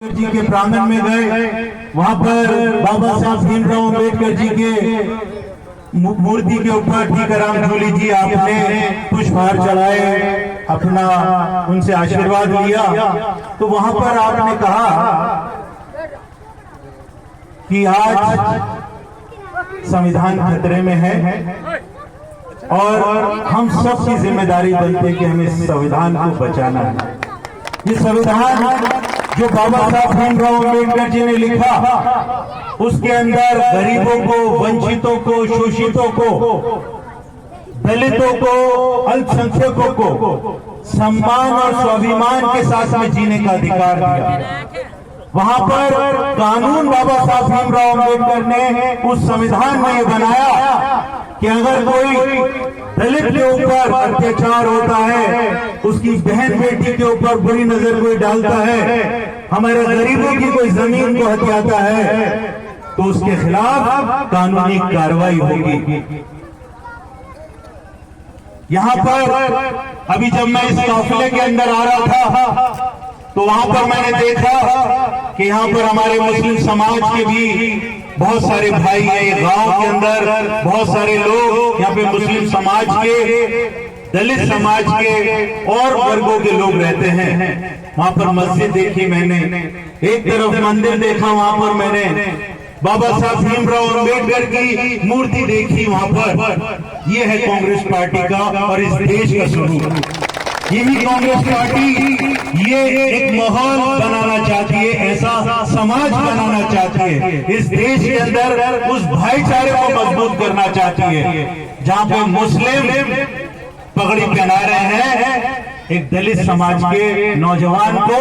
जी के प्रांगण में गए, वहां पर बाबा साहब भीमराव अम्बेडकर जी के मूर्ति के ऊपर टीकाराम जूली जी आपने पुष्पहार चढ़ाए, अपना उनसे आशीर्वाद लिया। तो वहां पर आपने कहा कि आज संविधान खतरे में है और हम सबकी जिम्मेदारी बनती है कि हमें संविधान को बचाना है। ये संविधान जो बाबा साहब भीमराव अम्बेडकर जी ने लिखा, उसके अंदर गरीबों को, वंचितों को, शोषितों को, दलितों को, अल्पसंख्यकों को सम्मान और स्वाभिमान के साथ में जीने का अधिकार दिया। वहां पर कानून बाबा साहब भीमराव अम्बेडकर ने उस संविधान में बनाया कि अगर कोई दलित के ऊपर अत्याचार होता है, उसकी बहन बेटी के ऊपर बुरी नजर कोई डालता है, हमारे गरीबों की कोई जमीन को हथियाता है, तो उसके खिलाफ कानूनी कार्रवाई होगी। यहां पर अभी जब मैं इस काफिले के अंदर आ रहा था तो वहां पर मैंने देखा कि यहां पर हमारे मुस्लिम समाज के भी बहुत सारे भाई हैं। गांव के अंदर बहुत सारे लोग यहाँ पे मुस्लिम समाज के, दलित समाज के और वर्गों के लोग रहते हैं। वहां पर मस्जिद देखी मैंने, एक तरफ मंदिर देखा, वहां पर मैंने बाबा साहब भीमराव अम्बेडकर की मूर्ति देखी। वहां पर ये है कांग्रेस पार्टी का और इस देश का स्वरूप। यही कांग्रेस पार्टी ये एक माहौल बनाना चाहती है, ऐसा समाज बनाना चाहती है, इस देश के अंदर उस भाईचारे को मजबूत करना चाहती है जहां पे मुस्लिम पगड़ी पहना रहे हैं, एक दलित समाज के नौजवान को,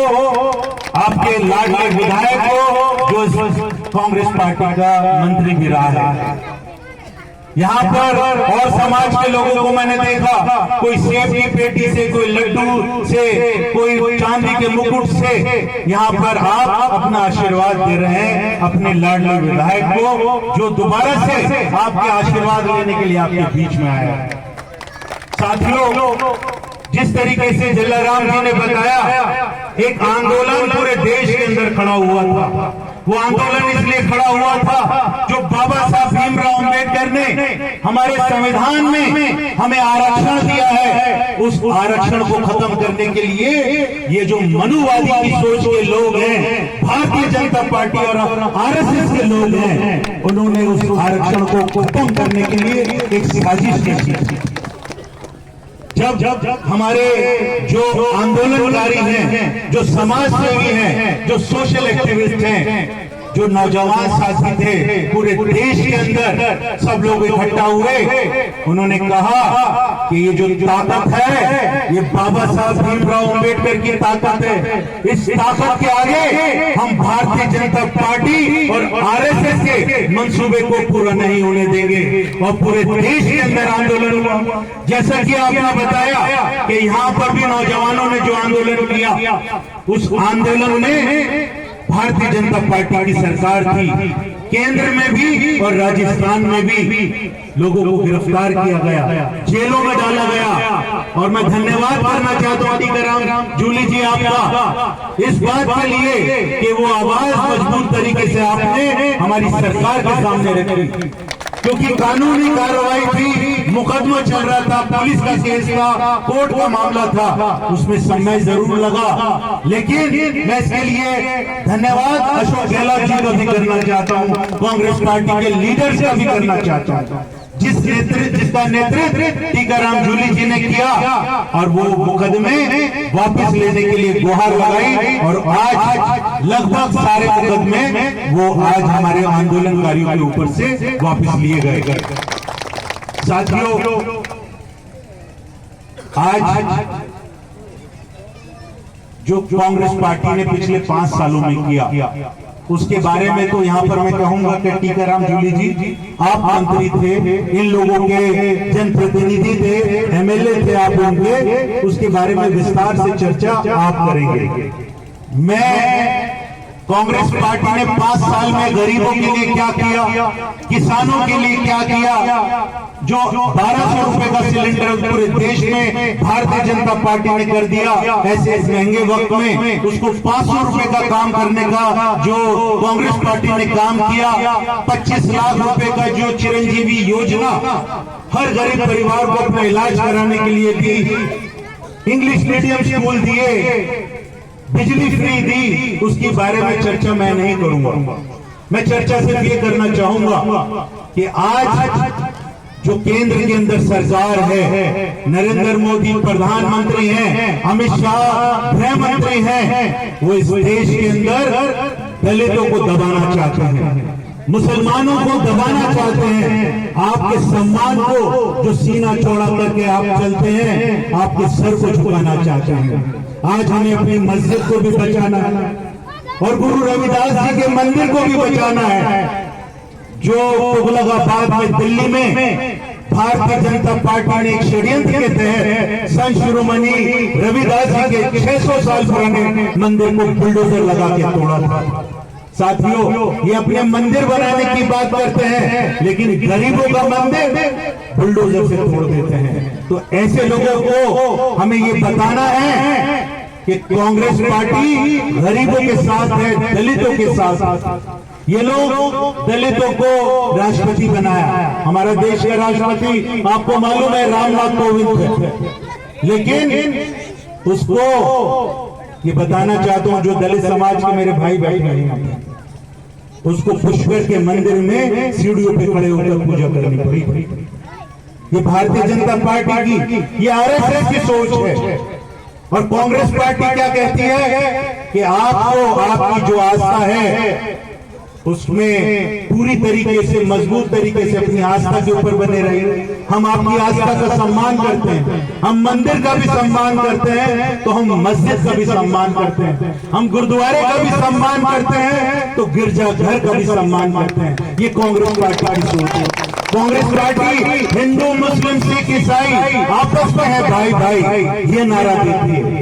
आपके लाडले विधायक को, जो कांग्रेस पार्टी का मंत्री भी रहा है। यहाँ पर और समाज के लोगों को मैंने देखा, कोई सेब की पेटी से, कोई लड्डू से, कोई चांदी के मुकुट से यहाँ पर आप अपना आशीर्वाद दे रहे हैं अपने लाडले विधायक को, जो दोबारा से आपके आशीर्वाद लेने के लिए आपके बीच में आया है। साथियों, जिस तरीके से जलाराम जी ने बताया, एक आंदोलन पूरे देश के अंदर खड़ा हुआ था। वो आंदोलन इसलिए खड़ा हुआ था जो बाबा साहब भीमराव अम्बेडकर ने हमारे संविधान में हमें आरक्षण दिया है, उस आरक्षण को खत्म करने के लिए ये जो मनुवादी की सोच के लोग हैं, भारतीय जनता पार्टी और आरएसएस के लोग हैं, उन्होंने उस आरक्षण को खत्म करने के लिए एक साजिश की। जब हमारे जो आंदोलनकारी हैं, जो समाज सेवी हैं, जो सोशल एक्टिविस्ट हैं, जो नौजवान साथी थे, पूरे देश के अंदर सब लोग इकट्ठा हुए, उन्होंने कहा कि ये जो ताकत है, ये बाबा साहब भीमराव अम्बेडकर की ताकत है। इस ताकत के आगे हम भारतीय जनता पार्टी और आरएसएस के मंसूबे को पूरा नहीं होने देंगे। और पूरे देश के अंदर आंदोलन हुआ, जैसा कि आपने बताया कि यहाँ पर भी नौजवानों ने जो आंदोलन किया, उस आंदोलन में भारतीय जनता पार्टी की सरकार थी, केंद्र में भी और राजस्थान में भी लोगों को गिरफ्तार किया गया, जेलों में डाला गया। और मैं धन्यवाद करना चाहता हूं टीकाराम जूली जी आपका इस बात के लिए कि वो आवाज मजबूत तरीके से आपने हमारी सरकार के सामने रखी, क्योंकि कानूनी कार्रवाई थी, मुकदमा चल रहा था, पुलिस का केस था, कोर्ट का मामला था, उसमें समय जरूर लगा, लेकिन मैं इसके लिए धन्यवाद अशोक गहलोत जी का भी करना चाहता हूं, कांग्रेस पार्टी के लीडर्स का भी करना चाहता हूं, जिसका नेतृत्व टीकाराम जूली जी ने किया और वो मुकदमे वापस लेने के लिए गुहार लगाई। और आज लगभग सारे मुकदमे वो आज हमारे आंदोलनकारियों के ऊपर से वापस लिए गए। साथियों, आज जो कांग्रेस पार्टी ने पिछले 5 सालों में किया, उसके बारे में तो यहाँ पर मैं कहूंगा कि टीकाराम जूली जी आप मंत्री थे, इन लोगों के जनप्रतिनिधि थे, एमएलए थे आप उनके, उसके बारे में विस्तार से चर्चा आप करेंगे। मैं कांग्रेस पार्टी ने 5 साल में गरीबों के लिए क्या किया, किसानों के लिए क्या किया। जो 1200 रुपए का सिलेंडर पूरे देश में भारतीय जनता पार्टी ने कर दिया, ऐसे इस महंगे वक्त में उसको 500 रुपए का काम करने का जो कांग्रेस पार्टी ने काम किया। 25 लाख रुपए का जो चिरंजीवी योजना हर गरीब परिवार को अपना इलाज कराने के लिए दी, इंग्लिश मीडियम स्कूल दिए, बिजली फ्री दी, उसके बारे में चर्चा मैं नहीं करूंगा। मैं चर्चा सिर्फ ये करना चाहूंगा कि आज जो केंद्र के अंदर सरकार है, नरेंद्र मोदी प्रधानमंत्री हैं, अमित शाह गृह मंत्री हैं, वो इस देश के अंदर दलितों को दबाना चाहते हैं, मुसलमानों को दबाना चाहते हैं। आपके सम्मान को जो सीना चौड़ा करके आप चलते हैं, आपके सर को झुकाना चाहते हैं। आज हमें अपनी मस्जिद को भी बचाना है और गुरु रविदास जी के मंदिर को भी बचाना है। जो तुगलकाबाद में दिल्ली में भारतीय जनता पार्टी ने एक षड्यंत्र के तहत संत शिरोमणि रविदास जी के 600 साल पुराने मंदिर को बुलडोजर लगा के तोड़ा था। साथियों, ये अपने मंदिर बनाने की बात करते हैं, लेकिन गरीबों का मंदिर बुलडोजर से तोड़ देते हैं। तो ऐसे लोगों को हमें ये बताना है कि कांग्रेस पार्टी गरीबों के साथ है, दलितों के साथ। ये लोग दलितों को राष्ट्रपति बनाया, हमारा देश का राष्ट्रपति आपको मालूम है रामनाथ कोविंद है, लेकिन उसको ये बताना चाहता हूं, जो दलित समाज के मेरे भाई बैठे हैं, उसको पुष्कर के मंदिर में सीढ़ियों पे खड़े होकर पूजा करनी पड़ी। ये भारतीय जनता पार्टी की, ये आरएसएस की सोच है। और कांग्रेस पार्टी क्या कहती है कि आपको आपकी जो आस्था है उसमें पूरी तरीके से, मजबूत तरीके से अपनी आस्था के ऊपर बने रहिए। हम आपकी आस्था का सम्मान करते हैं, हम मंदिर का भी सम्मान करते हैं तो हम मस्जिद का भी सम्मान करते हैं, हम गुरुद्वारे का भी सम्मान करते हैं तो गिरजाघर का भी सम्मान करते हैं। ये कांग्रेस पार्टी की सोच है। कांग्रेस पार्टी हिंदू, मुस्लिम, सिख, ईसाई आपस में है भाई भाई, ये नारा देती है।